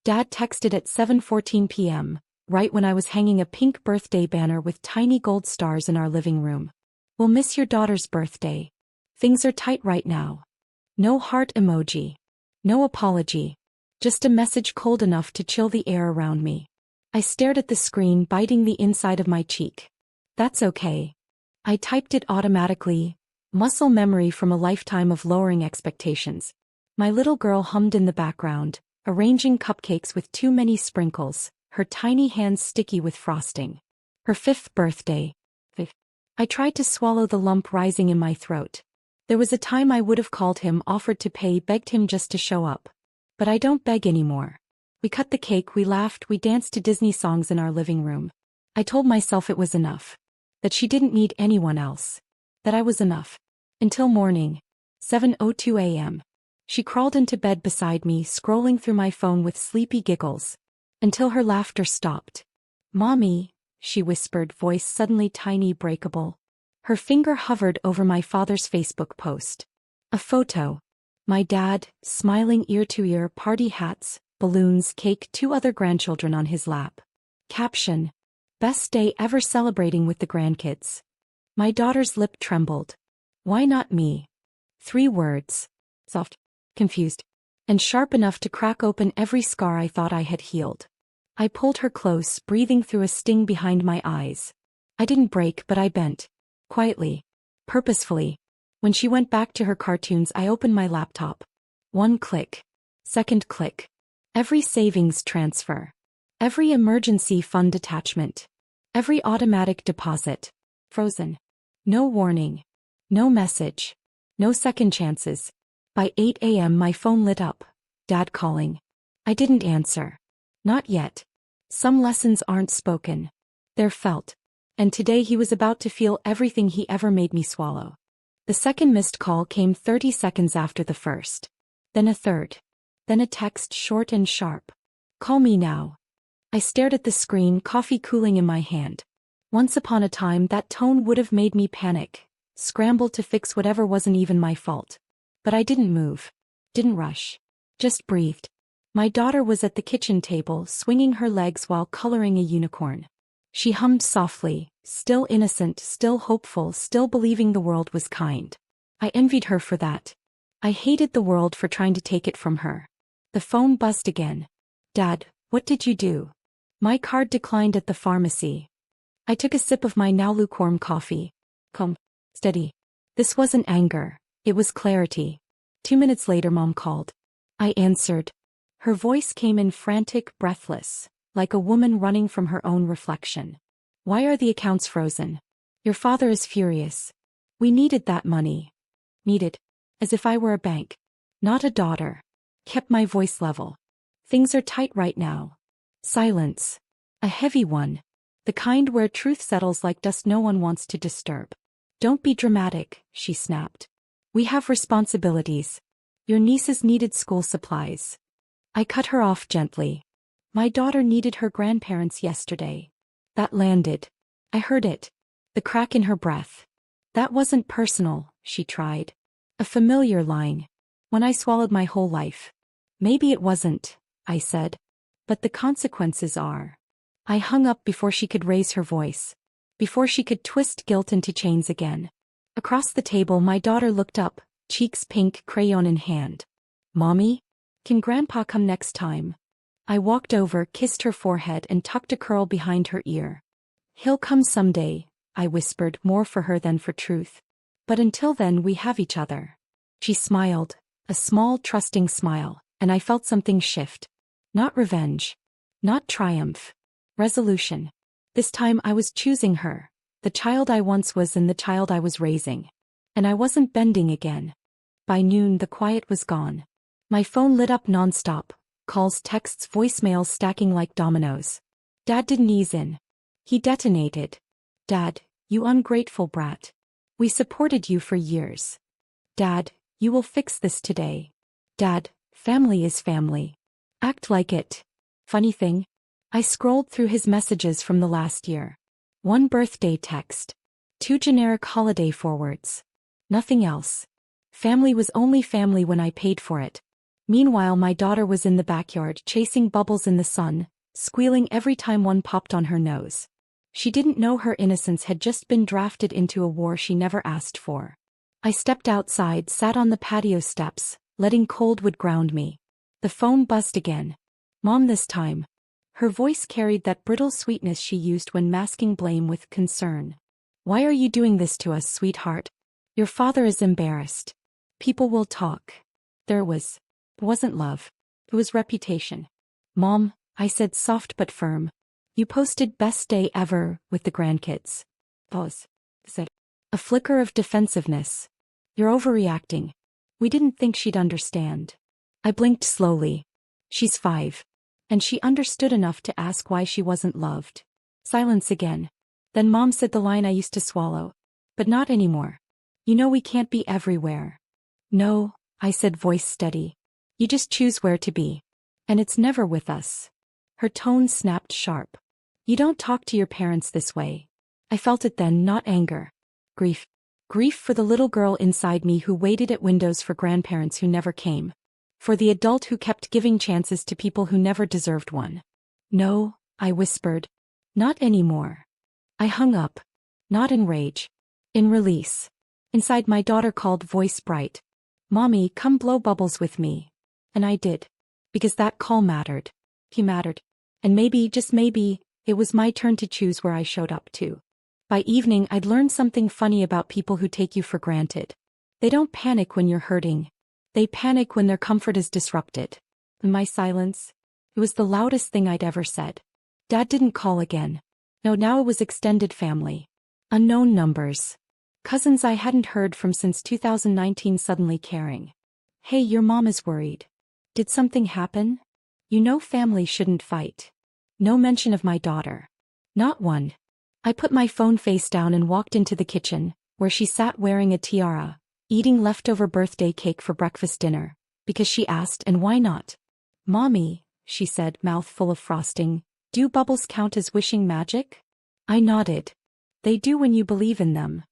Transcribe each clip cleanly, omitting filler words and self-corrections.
Dad texted at 7:14 p.m., right when I was hanging a pink birthday banner with tiny gold stars in our living room. We'll miss your daughter's birthday. Things are tight right now. No heart emoji. No apology. Just a message cold enough to chill the air around me. I stared at the screen, biting the inside of my cheek. That's okay. I typed it automatically, muscle memory from a lifetime of lowering expectations. My little girl hummed in the background, arranging cupcakes with too many sprinkles, her tiny hands sticky with frosting. Her 5th birthday. I tried to swallow the lump rising in my throat. There was a time I would have called him, offered to pay, begged him just to show up. But I don't beg anymore. We cut the cake, we laughed, we danced to Disney songs in our living room. I told myself it was enough. That she didn't need anyone else. That I was enough. Until morning. 7:02 a.m. She crawled into bed beside me, scrolling through my phone with sleepy giggles. Until her laughter stopped. "Mommy," she whispered, voice suddenly tiny, breakable. Her finger hovered over my father's Facebook post. A photo. My dad, smiling ear to ear, party hats, balloons, cake, 2 other grandchildren on his lap. Caption. Best day ever, celebrating with the grandkids. My daughter's lip trembled. Why not me? 3 words. Soft, confused, and sharp enough to crack open every scar I thought I had healed. I pulled her close, breathing through a sting behind my eyes. I didn't break, but I bent. Quietly. Purposefully. When she went back to her cartoons, I opened my laptop. 1 click. 2nd click. Every savings transfer. Every emergency fund attachment. Every automatic deposit. Frozen. No warning. No message. No second chances. By 8 a.m. my phone lit up. Dad calling. I didn't answer. Not yet. Some lessons aren't spoken. They're felt. And today he was about to feel everything he ever made me swallow. The second missed call came 30 seconds after the first. Then a third. Then a text, short and sharp. Call me now. I stared at the screen, coffee cooling in my hand. Once upon a time that tone would have made me panic, scramble to fix whatever wasn't even my fault. But I didn't move. Didn't rush. Just breathed. My daughter was at the kitchen table, swinging her legs while coloring a unicorn. She hummed softly, still innocent, still hopeful, still believing the world was kind. I envied her for that. I hated the world for trying to take it from her. The phone buzzed again. Dad, what did you do? My card declined at the pharmacy. I took a sip of my now lukewarm coffee. Calm. Steady. This wasn't anger. It was clarity. 2 minutes later Mom called. I answered. Her voice came in frantic, breathless, like a woman running from her own reflection. Why are the accounts frozen? Your father is furious. We needed that money. Needed. As if I were a bank. Not a daughter. Kept my voice level. Things are tight right now. Silence. A heavy one. The kind where truth settles like dust no one wants to disturb. Don't be dramatic, she snapped. We have responsibilities. Your nieces needed school supplies. I cut her off gently. My daughter needed her grandparents yesterday. That landed. I heard it. The crack in her breath. That wasn't personal, she tried. A familiar line. When I swallowed my whole life. Maybe it wasn't, I said. But the consequences are. I hung up before she could raise her voice. Before she could twist guilt into chains again. Across the table my daughter looked up, cheeks pink, crayon in hand. Mommy? Can Grandpa come next time? I walked over, kissed her forehead and tucked a curl behind her ear. He'll come someday, I whispered, more for her than for truth. But until then we have each other. She smiled, a small trusting smile, and I felt something shift. Not revenge. Not triumph. Resolution. This time I was choosing her, the child I once was and the child I was raising. And I wasn't bending again. By noon the quiet was gone. My phone lit up nonstop, calls, texts, voicemails stacking like dominoes. Dad didn't ease in. He detonated. Dad, you ungrateful brat. We supported you for years. Dad, you will fix this today. Dad, family is family. Act like it. Funny thing? I scrolled through his messages from the last year. 1 birthday text. 2 generic holiday forwards. Nothing else. Family was only family when I paid for it. Meanwhile, my daughter was in the backyard chasing bubbles in the sun, squealing every time one popped on her nose. She didn't know her innocence had just been drafted into a war she never asked for. I stepped outside, sat on the patio steps, letting cold wood ground me. The phone buzzed again. Mom this time. Her voice carried that brittle sweetness she used when masking blame with concern. Why are you doing this to us, sweetheart? Your father is embarrassed. People will talk. It wasn't love. It was reputation. Mom, I said, soft but firm. You posted best day ever with the grandkids. Pause. Said. A flicker of defensiveness. You're overreacting. We didn't think she'd understand. I blinked slowly. She's 5. And she understood enough to ask why she wasn't loved. Silence again. Then Mom said the line I used to swallow. But not anymore. You know we can't be everywhere. No, I said, voice steady. You just choose where to be. And it's never with us. Her tone snapped sharp. You don't talk to your parents this way. I felt it then, not anger. Grief. Grief for the little girl inside me who waited at windows for grandparents who never came. For the adult who kept giving chances to people who never deserved one. No, I whispered. Not anymore. I hung up. Not in rage. In release. Inside, my daughter called, voice bright. Mommy, come blow bubbles with me. And I did. Because that call mattered. He mattered. And maybe, just maybe, it was my turn to choose where I showed up to. By evening, I'd learned something funny about people who take you for granted. They don't panic when you're hurting. They panic when their comfort is disrupted. In my silence, it was the loudest thing I'd ever said. Dad didn't call again. No, now it was extended family. Unknown numbers. Cousins I hadn't heard from since 2019 suddenly caring. Hey, your mom is worried. Did something happen? You know family shouldn't fight. No mention of my daughter. Not one. I put my phone face down and walked into the kitchen, where she sat wearing a tiara, eating leftover birthday cake for breakfast dinner, because she asked, and why not? Mommy, she said, mouth full of frosting, do bubbles count as wishing magic? I nodded. They do when you believe in them.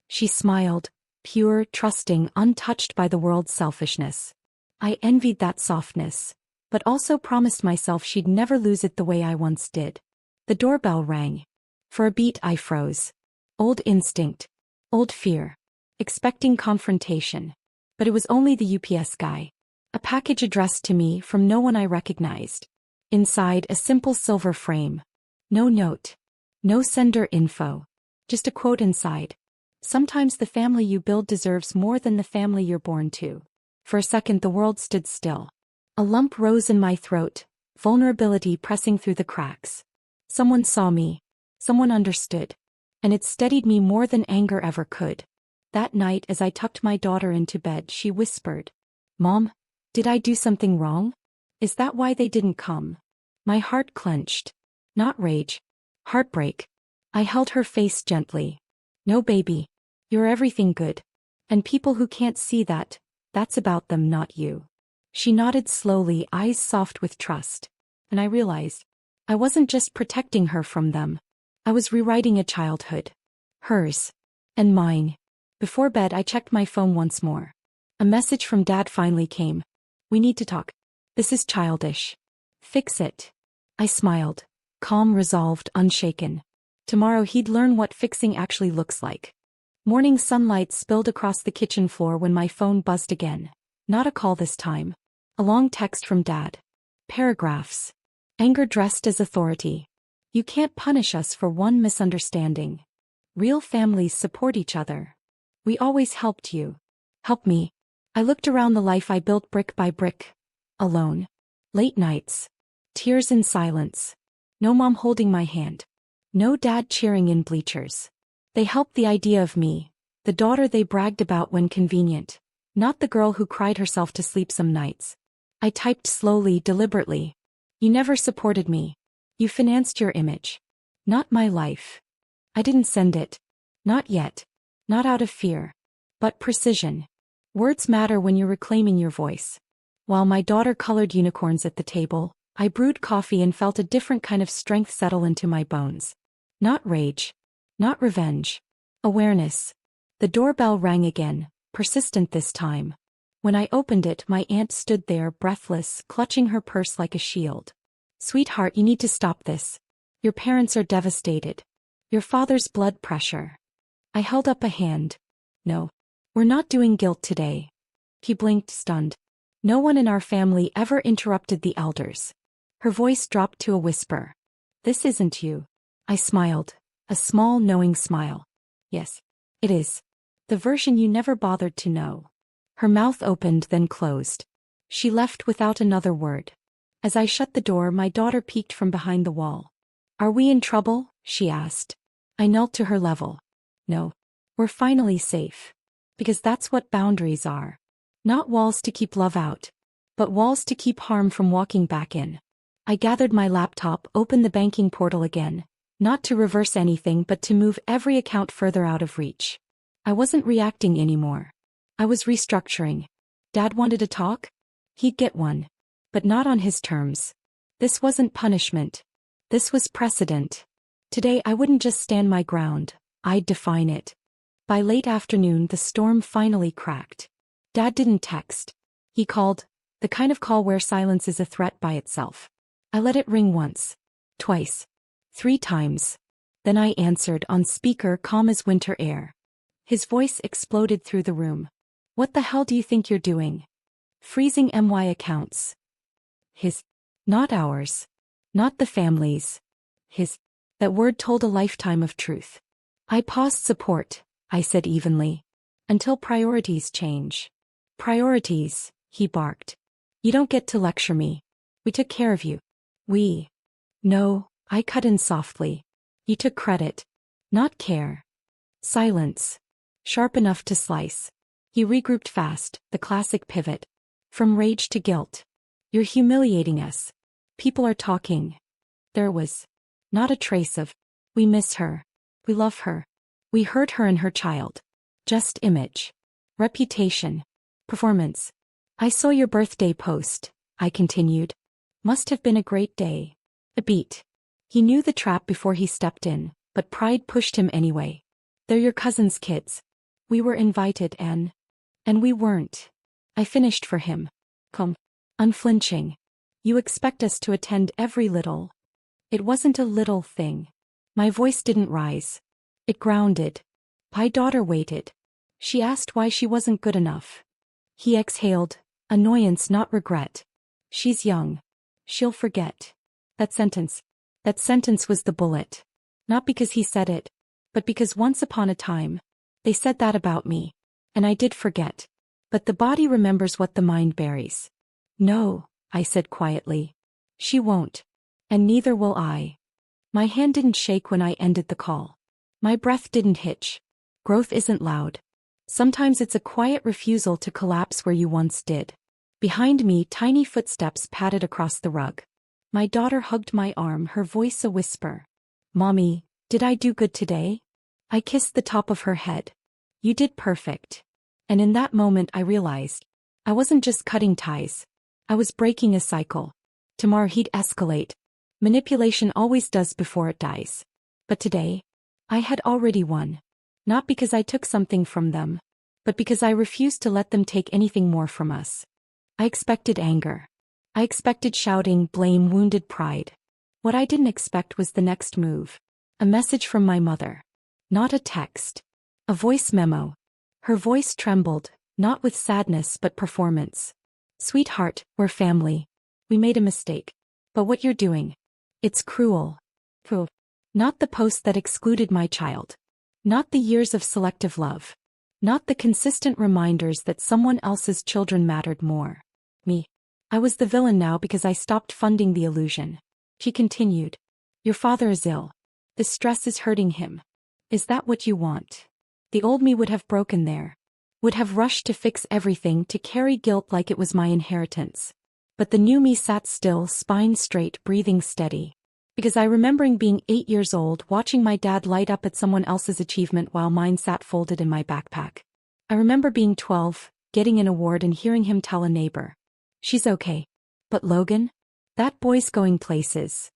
She smiled, pure, trusting, untouched by the world's selfishness. I envied that softness, but also promised myself she'd never lose it the way I once did. The doorbell rang. For a beat I froze. Old instinct. Old fear. Expecting confrontation. But it was only the UPS guy. A package addressed to me from no one I recognized. Inside, a simple silver frame. No note. No sender info. Just a quote inside. Sometimes the family you build deserves more than the family you're born to. For a second the world stood still. A lump rose in my throat, vulnerability pressing through the cracks. Someone saw me. Someone understood. And it steadied me more than anger ever could. That night as I tucked my daughter into bed, she whispered, Mom, did I do something wrong? Is that why they didn't come? My heart clenched. Not rage. Heartbreak. I held her face gently. No, baby. You're everything good. And people who can't see that, that's about them, not you. She nodded slowly, eyes soft with trust. And I realized, I wasn't just protecting her from them. I was rewriting a childhood. Hers. And mine. Before bed I checked my phone once more. A message from Dad finally came. We need to talk. This is childish. Fix it. I smiled. Calm, resolved, unshaken. Tomorrow he'd learn what fixing actually looks like. Morning sunlight spilled across the kitchen floor when my phone buzzed again. Not a call this time. A long text from Dad. Paragraphs. Anger dressed as authority. You can't punish us for one misunderstanding. Real families support each other. We always helped you. Help me. I looked around the life I built brick by brick. Alone. Late nights. Tears in silence. No mom holding my hand. No dad cheering in bleachers. They helped the idea of me, the daughter they bragged about when convenient, not the girl who cried herself to sleep some nights. I typed slowly, deliberately. You never supported me. You financed your image. Not my life. I didn't send it. Not yet. Not out of fear. But precision. Words matter when you're reclaiming your voice. While my daughter colored unicorns at the table, I brewed coffee and felt a different kind of strength settle into my bones. Not rage. Not revenge. Awareness. The doorbell rang again, persistent this time. When I opened it, my aunt stood there breathless, clutching her purse like a shield. Sweetheart, you need to stop this. Your parents are devastated. Your father's blood pressure. I held up a hand. No. We're not doing guilt today. He blinked, stunned. No one in our family ever interrupted the elders. Her voice dropped to a whisper. This isn't you. I smiled. A small, knowing smile. Yes. It is. The version you never bothered to know. Her mouth opened, then closed. She left without another word. As I shut the door, my daughter peeked from behind the wall. Are we in trouble? She asked. I knelt to her level. No. We're finally safe. Because that's what boundaries are. Not walls to keep love out, but walls to keep harm from walking back in. I gathered my laptop, opened the banking portal again, not to reverse anything but to move every account further out of reach. I wasn't reacting anymore. I was restructuring. Dad wanted to talk? He'd get one. But not on his terms. This wasn't punishment. This was precedent. Today I wouldn't just stand my ground, I'd define it. By late afternoon the storm finally cracked. Dad didn't text. He called, the kind of call where silence is a threat by itself. I let it ring once. Twice. 3 times. Then I answered on speaker, calm as winter air. His voice exploded through the room. What the hell do you think you're doing? Freezing MY accounts. His. Not ours. Not the family's. His. That word told a lifetime of truth. I paused. Support, I said evenly. Until priorities change. Priorities, he barked. You don't get to lecture me. We took care of you. We. No, I cut in softly. You took credit. Not care. Silence. Sharp enough to slice. He regrouped fast, the classic pivot. From rage to guilt. You're humiliating us. People are talking. There was not a trace of, we miss her. We love her. We hurt her and her child. Just image. Reputation. Performance. I saw your birthday post, I continued. Must have been a great day. A beat. He knew the trap before he stepped in, but pride pushed him anyway. They're your cousin's kids. We were invited and we weren't. I finished for him. Come. Unflinching. You expect us to attend every little. It wasn't a little thing. My voice didn't rise. It grounded. My daughter waited. She asked why she wasn't good enough. He exhaled, annoyance not regret. She's young. She'll forget. That sentence was the bullet. Not because he said it, but because once upon a time, they said that about me. And I did forget. But the body remembers what the mind buries. No, I said quietly. She won't. And neither will I. My hand didn't shake when I ended the call. My breath didn't hitch. Growth isn't loud. Sometimes it's a quiet refusal to collapse where you once did. Behind me, tiny footsteps padded across the rug. My daughter hugged my arm, her voice a whisper. Mommy, did I do good today? I kissed the top of her head. You did perfect. And in that moment I realized, I wasn't just cutting ties. I was breaking a cycle. Tomorrow he'd escalate. Manipulation always does before it dies. But today, I had already won. Not because I took something from them, but because I refused to let them take anything more from us. I expected anger. I expected shouting, blame, wounded pride. What I didn't expect was the next move. A message from my mother. Not a text. A voice memo. Her voice trembled, not with sadness but performance. Sweetheart, we're family. We made a mistake. But what you're doing, it's cruel. Cruel. Not the post that excluded my child. Not the years of selective love. Not the consistent reminders that someone else's children mattered more. Me. I was the villain now because I stopped funding the illusion. She continued. Your father is ill. The stress is hurting him. Is that what you want? The old me would have broken there. Would have rushed to fix everything, to carry guilt like it was my inheritance. But the new me sat still, spine straight, breathing steady. Because I remembering being 8 years old, watching my dad light up at someone else's achievement while mine sat folded in my backpack. I remember being 12, getting an award and hearing him tell a neighbor. She's okay. But Logan? That boy's going places.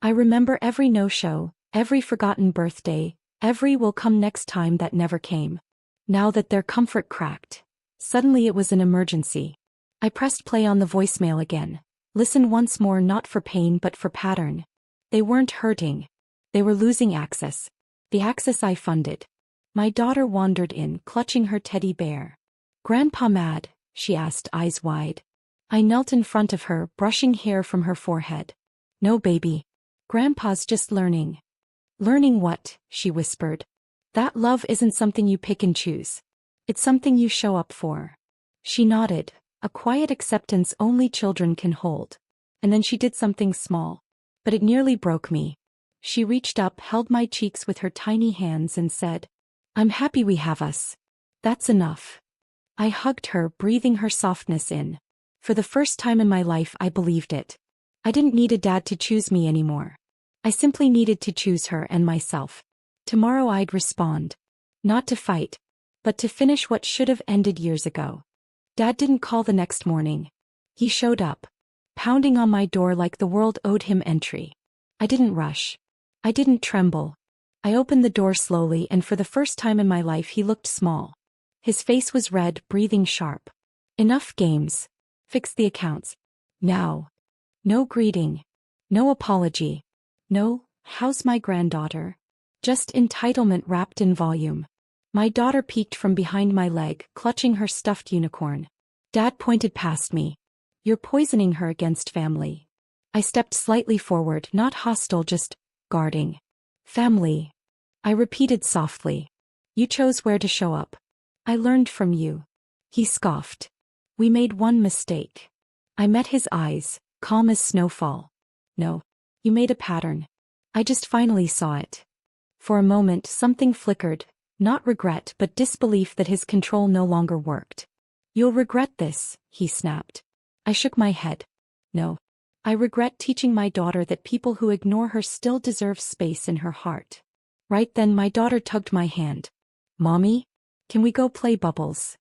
I remember every no-show, every forgotten birthday, every will come next time that never came. Now that their comfort cracked. Suddenly it was an emergency. I pressed play on the voicemail again. Listen once more, not for pain but for pattern. They weren't hurting. They were losing access. The access I funded. My daughter wandered in, clutching her teddy bear. "Grandpa mad?" she asked, eyes wide. I knelt in front of her, brushing hair from her forehead. "No, baby. Grandpa's just learning." "Learning what?" she whispered. "That love isn't something you pick and choose. It's something you show up for." She nodded, a quiet acceptance only children can hold. And then she did something small. But it nearly broke me. She reached up, held my cheeks with her tiny hands and said, "I'm happy we have us. That's enough." I hugged her, breathing her softness in. For the first time in my life I believed it. I didn't need a dad to choose me anymore. I simply needed to choose her and myself. Tomorrow I'd respond. Not to fight, but to finish what should have ended years ago. Dad didn't call the next morning. He showed up, pounding on my door like the world owed him entry. I didn't rush. I didn't tremble. I opened the door slowly, and for the first time in my life he looked small. His face was red, breathing sharp. "Enough games. Fix the accounts. Now." No greeting. No apology. No, "How's my granddaughter?" Just entitlement wrapped in volume. My daughter peeked from behind my leg, clutching her stuffed unicorn. Dad pointed past me. "You're poisoning her against family." I stepped slightly forward, not hostile, just guarding. "Family," I repeated softly. "You chose where to show up. I learned from you." He scoffed. "We made one mistake." I met his eyes, calm as snowfall. "No. You made a pattern." I just finally saw it. For a moment something flickered, not regret but disbelief that his control no longer worked. "You'll regret this," he snapped. I shook my head. "No. I regret teaching my daughter that people who ignore her still deserve space in her heart." Right then my daughter tugged my hand. "Mommy? Can we go play bubbles?"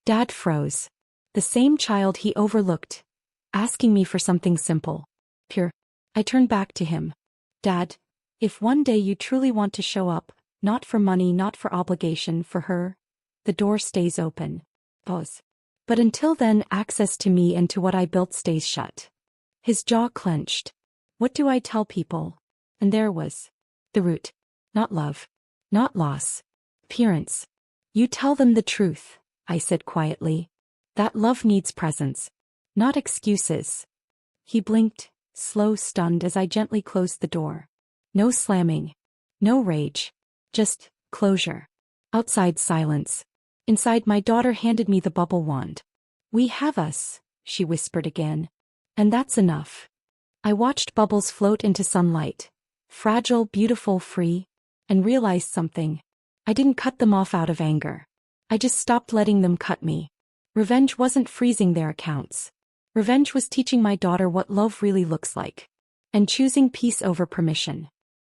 Dad froze. The same child he overlooked, asking me for something simple. Pure. I turned back to him. "Dad, if one day you truly want to show up, not for money, not for obligation, for her, the door stays open." Pause. "But until then, access to me and to what I built stays shut." His jaw clenched. "What do I tell people?" And there was the root. Not love. Not loss. Appearance. "You tell them the truth," I said quietly. "That love needs presence. Not excuses." He blinked, slow, stunned, as I gently closed the door. No slamming. No rage. Just closure. Outside, silence. Inside, my daughter handed me the bubble wand. "We have us," she whispered again. "And that's enough." I watched bubbles float into sunlight. Fragile, beautiful, free. And realized something. I didn't cut them off out of anger. I just stopped letting them cut me. Revenge wasn't freezing their accounts. Revenge was teaching my daughter what love really looks like. And choosing peace over permission.